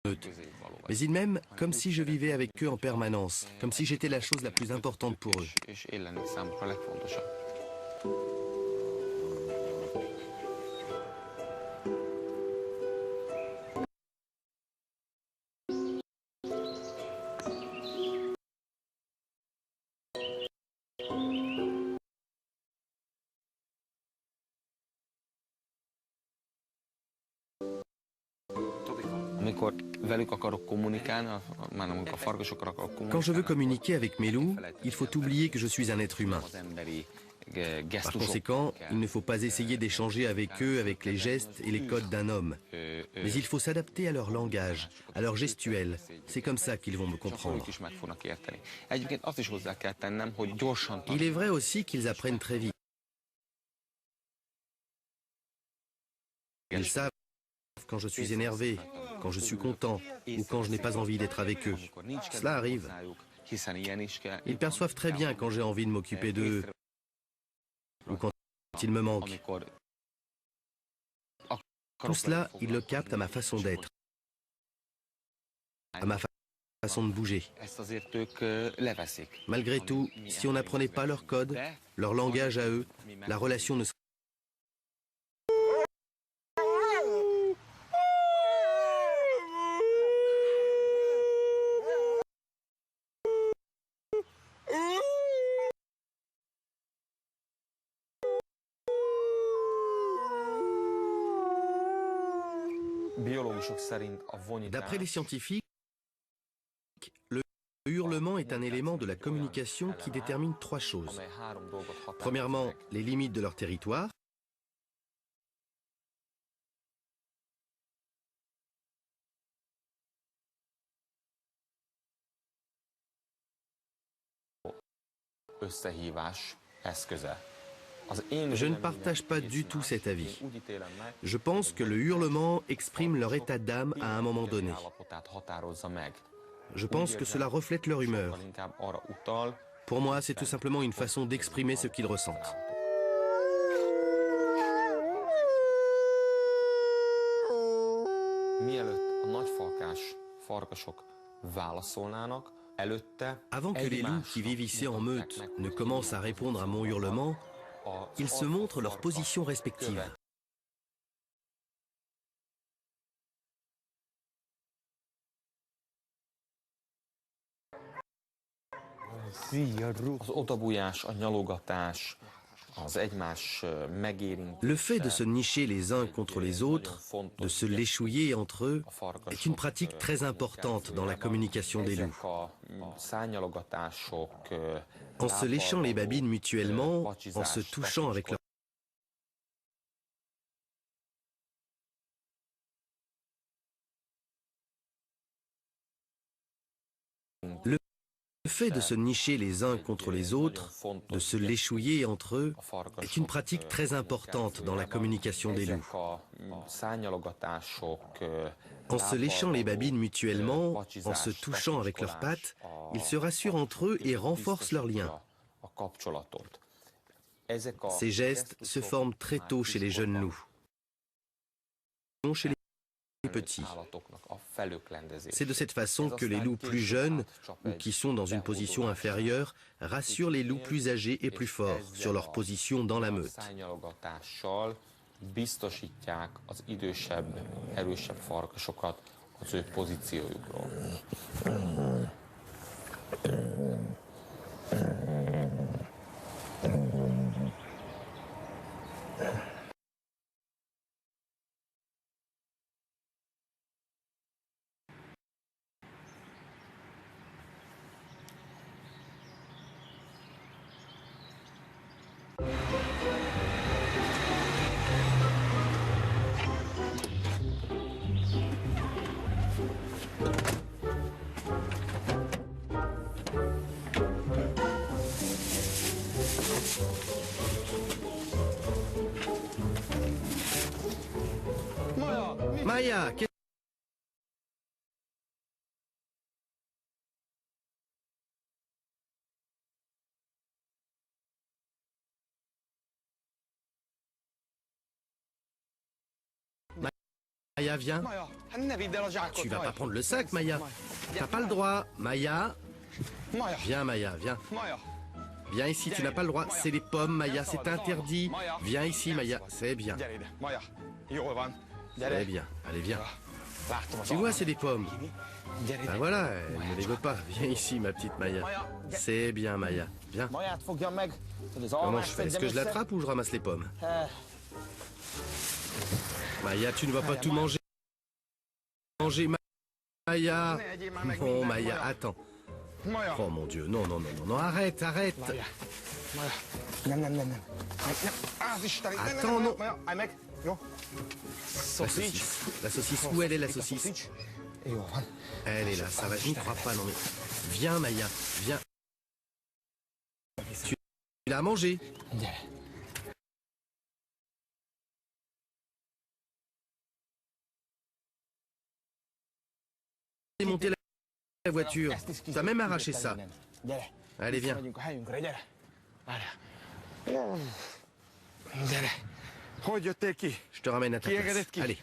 Mais ils m'aiment comme si je vivais avec eux en permanence, comme si j'étais la chose la plus importante pour eux. Quand je veux communiquer avec mes loups, il faut oublier que je suis un être humain. Par conséquent, il ne faut pas essayer d'échanger avec eux avec les gestes et les codes d'un homme. Mais il faut s'adapter à leur langage, à leur gestuelle. C'est comme ça qu'ils vont me comprendre. Il est vrai aussi qu'ils apprennent très vite. Ils savent quand je suis énervé, quand je suis content ou quand je n'ai pas envie d'être avec eux. Cela arrive. Ils perçoivent très bien quand j'ai envie de m'occuper d'eux ou quand ils me manquent. Tout cela, ils le captent à ma façon d'être, à ma façon de bouger. Malgré tout, si on n'apprenait pas leur code, leur langage à eux, la relation ne serait D'après les scientifiques, le hurlement est un élément de la communication qui détermine trois choses. Premièrement, les limites de leur territoire. Je ne partage pas du tout cet avis. Je pense que le hurlement exprime leur état d'âme à un moment donné. Je pense que cela reflète leur humeur. Pour moi, c'est tout simplement une façon d'exprimer ce qu'ils ressentent. Avant que les loups qui vivent ici en meute ne commencent à répondre à mon hurlement, ils se montrent leurs positions respectives. Le fait de se nicher les uns contre les autres, de se léchouiller entre eux, est une pratique très importante dans la communication des loups. En se léchant les babines mutuellement, en se touchant avec leur... Le fait de se nicher les uns contre les autres, de se léchouiller entre eux, est une pratique très importante dans la communication des loups. En se léchant les babines mutuellement, en se touchant avec leurs pattes, ils se rassurent entre eux et renforcent leur lien. Ces gestes se forment très tôt chez les jeunes loups, non chez les petits. C'est de cette façon que les loups plus jeunes, ou qui sont dans une position inférieure, rassurent les loups plus âgés et plus forts sur leur position dans la meute. Biztosítják az idősebb, erősebb farkasokat az ő pozíciójukról. Maya, Maya, viens. Maja, hát ne vidd el a zsákot, Tu vas Maja. pas prendre le sac, Maya. T'as pas le droit. Maya, Maja, viens, Maya, viens. Maja. Viens ici, tu n'as pas le droit. C'est les pommes, Maya, c'est interdit. Viens ici, Maya. C'est bien. Gyere ide, Maja. Jól van. C'est Gyere. bien. Allez, viens. Látom az Tu vois, almát. c'est des pommes. Gyere Ben ide. voilà, elle ne les veut pas. Viens ici, ma petite Maya. C'est bien, Maya. Viens. Maját fogjam meg, hogy az Comment almát je fais? Est-ce que je szedjem össze. l'attrape ou je ramasse les pommes? Eh, Maya, tu ne vas pas tout manger. Manger, Maya. Ne egyél már meg Bon, mindent, Maya, Maja. attends. Maja. Oh mon Dieu, non, non, non, non, non, arrête, arrête. Maja. Maja. Nem, nem, nem, nem. Nem. Az Isten, nem, nem, Attends, nem, non. Maja, állj meg. Jó. La Sausage. saucisse. La saucisse, où elle est la saucisse? Jó van. Elle est là, ça va, je n'y crois pas, non mais... Viens, Maya, viens. Tu l'as mangé? Gyere. Démonter la voiture. Ezt is T'as même arraché ça. Gyere. Allez, viens. Megyünk a helyünkre, gyere. Várjál. Gyere. Hogy jöttél ki? Je te ramène à ta Qui place. regarde qui? Allez.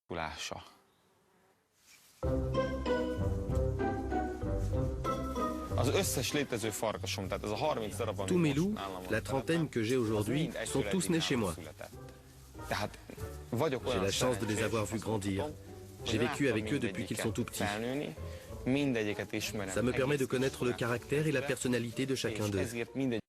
Valósulása. Az összes létező farkasom, tehát ez a 30 darab, ami Tous mes most loups, nálam van la a trentaine que j'ai telepen, az aujourd'hui, mind sont egyszülöttig tous nés chez moi. nálam született. Tehát vagyok J'ai olyan la chance de les szerencsés, avoir vus azt grandir. mondhatom, hogy J'ai vécu láttam avec eux depuis qu'ils sont tout petits. felnőni, mindegyiket ismerem. Ça me permet de egész connaître le kiskorától caractère et la kezdve, personnalité de chacun és d'eux. ezért mindegy.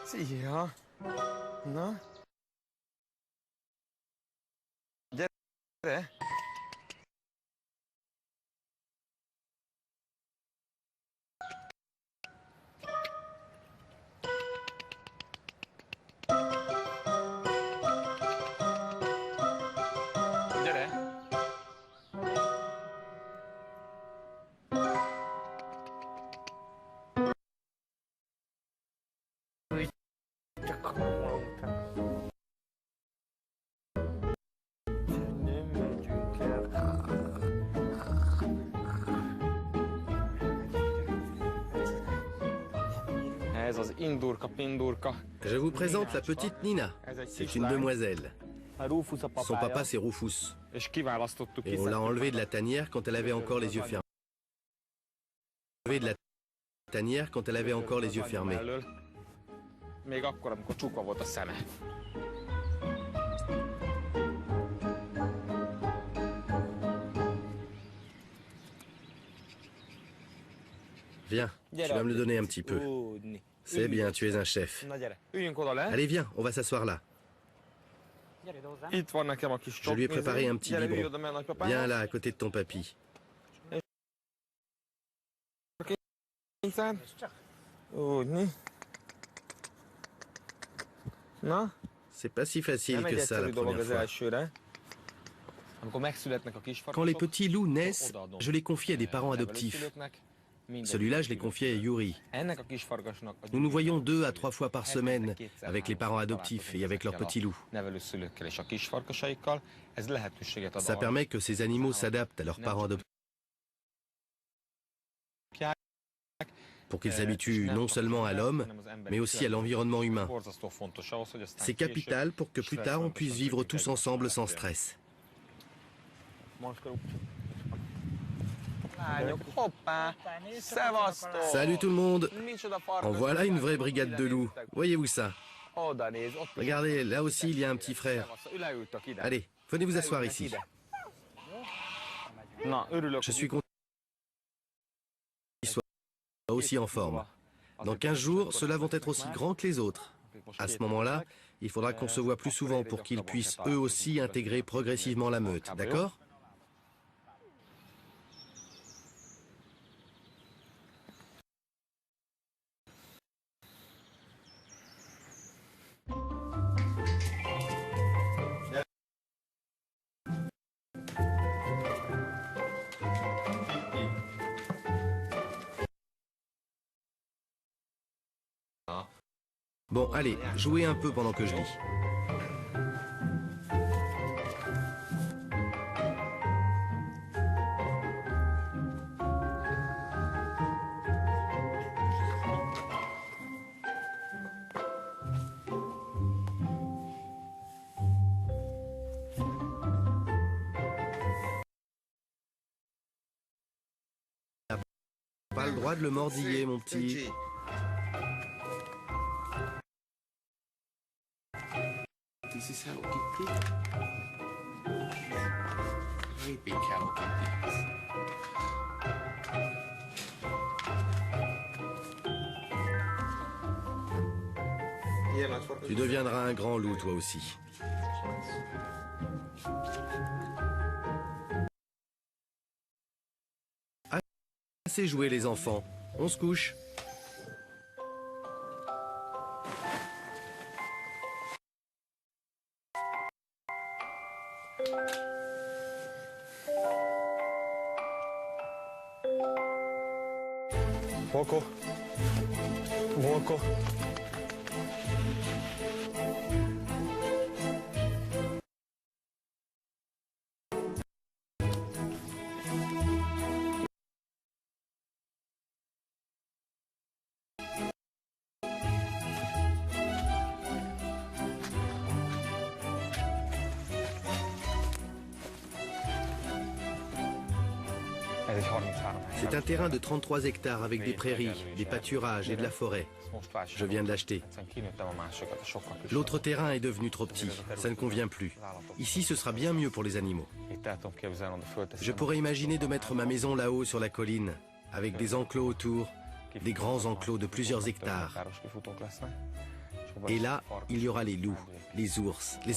Szia! Na? Gyere! Gyere! Nem megyünk el. Ez az indurka pindurka. Je vous présente la petite Nina. C'est une demoiselle. A Rufus a Son papája. papa, c'est Rufus. És kiválasztottuk, Et on l'a enlevé de la tanière quand elle avait encore les yeux fermés. Enlevé de la tanière quand elle avait encore les yeux fermés. Elől. Még akkor, amikor csukva volt a szeme. Viens, tu vas me le donner un petit peu. C'est bien, tu es un chef. Na gyere, üljünk oda le. Allez, viens, on va s'asseoir là. Itt van nekem a kis Je lui ai préparé un petit Gyere, ülj biberon. oda, mert nagypapám. Viens là, à côté de ton papy. Kényszer. Úgy, mi? Na? C'est pas si facile Nem egy que ça la egyszerű dolog première az fois. elsőre. Amikor megszületnek a kisfarkasok, Quand les petits loups naissent, odaadom je les confie à des parents adoptifs. nevelőszülőknek, mindegyik Celui-là, je l'ai confié à Yuri. Ennek a kisfarkasnak a Nous nous voyons 2 à 3 fois par hetente semaine kétszer, avec les háromszor parents adoptifs et avec leurs találkozunk petits loups. ezekkel a nevelőszülőkkel és a kisfarkasaikkal. Ez lehetőséget ad Ça arra, permet que ces animaux s'adaptent à leurs parents adoptifs. pour qu'ils s'habituent non seulement à l'homme, mais aussi à l'environnement humain. C'est capital pour que plus tard on puisse vivre tous ensemble sans stress. Salut tout le monde! En voilà une vraie brigade de loups. Voyez-vous ça? Regardez, là aussi il y a un petit frère. Allez, venez vous asseoir ici. Je suis content qu'ils soient aussi en forme. Dans 15 jours, ceux-là vont être aussi grands que les autres. À ce moment-là, il faudra qu'on se voit plus souvent pour qu'ils puissent eux aussi intégrer progressivement la meute, d'accord? Bon, allez, jouez un peu pendant que je lis. Pas le droit de le mordiller, mon petit. This is Hello Kitty. Very big Hello Kitty. Tu deviendras un grand loup, toi aussi. Assez joué, les enfants. On se couche. Moko. Moko. C'est un terrain de 33 hectares avec des prairies, des pâturages et de la forêt. Je viens de l'acheter. L'autre terrain est devenu trop petit, ça ne convient plus. Ici, ce sera bien mieux pour les animaux. Je pourrais imaginer de mettre ma maison là-haut sur la colline, avec des enclos autour, des grands enclos de plusieurs hectares. Et là, il y aura les loups, les ours, les...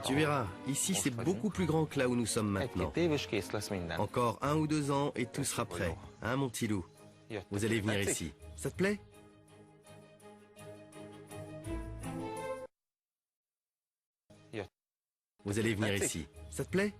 Tu verras, ici c'est beaucoup plus grand que là où nous sommes maintenant. Encore 1 ou 2 ans et tout sera prêt. Hein, mon petit loup? Vous allez venir ici. Ça te plaît? Vous allez venir ici. Ça te plaît?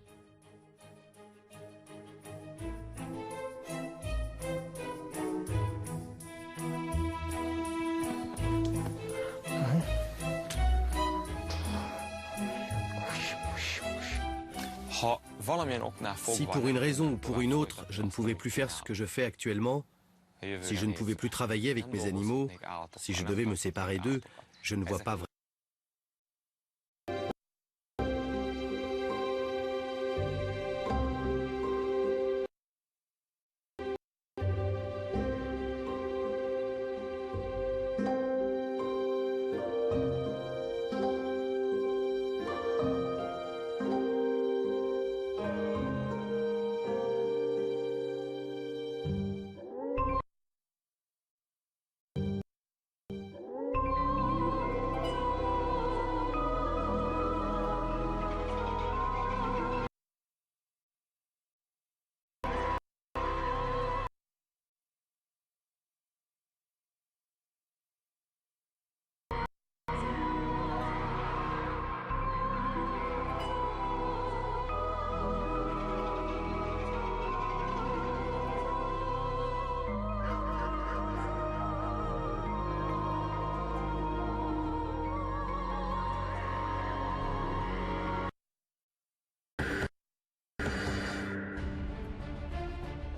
Si pour une raison ou pour une autre, je ne pouvais plus faire ce que je fais actuellement, si je ne pouvais plus travailler avec mes animaux, si je devais me séparer d'eux, je ne vois pas vraiment.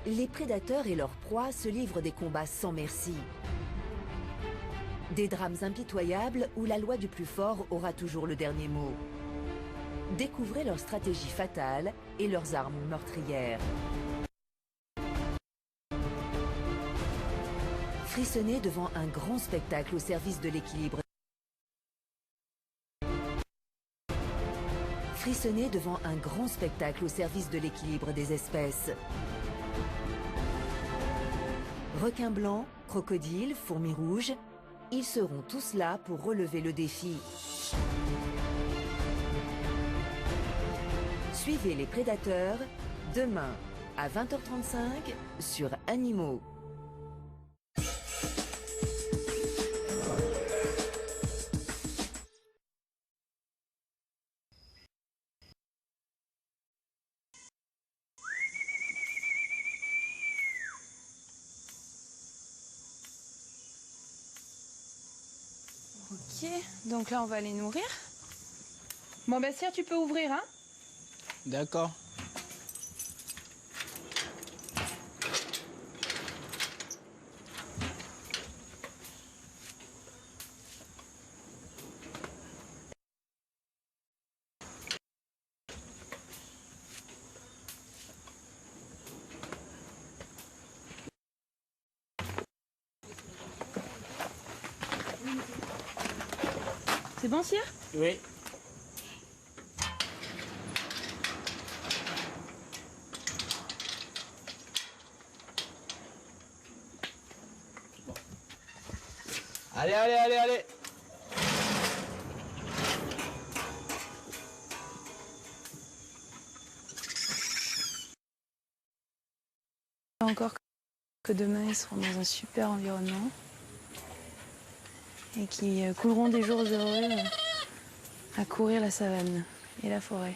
les prédateurs et leurs proies se livrent des combats sans merci. Des drames impitoyables où la loi du plus fort aura toujours le dernier mot. Découvrez leur stratégie fatale et leurs armes meurtrières. Frissonnez devant un grand spectacle au service de l'équilibre. Frissonnez devant un grand spectacle au service de l'équilibre des espèces. Requins blancs, crocodiles, fourmis rouges, ils seront tous là pour relever le défi. Suivez les prédateurs demain à 20h35 sur Animaux. Ok, donc là on va les nourrir. Bon Bastien, tu peux ouvrir, hein? D'accord. C'est bon, Sire? Oui. Allez, allez, allez, allez. Encore que demain ils seront dans un super environnement et qui couleront des jours heureux à courir la savane et la forêt.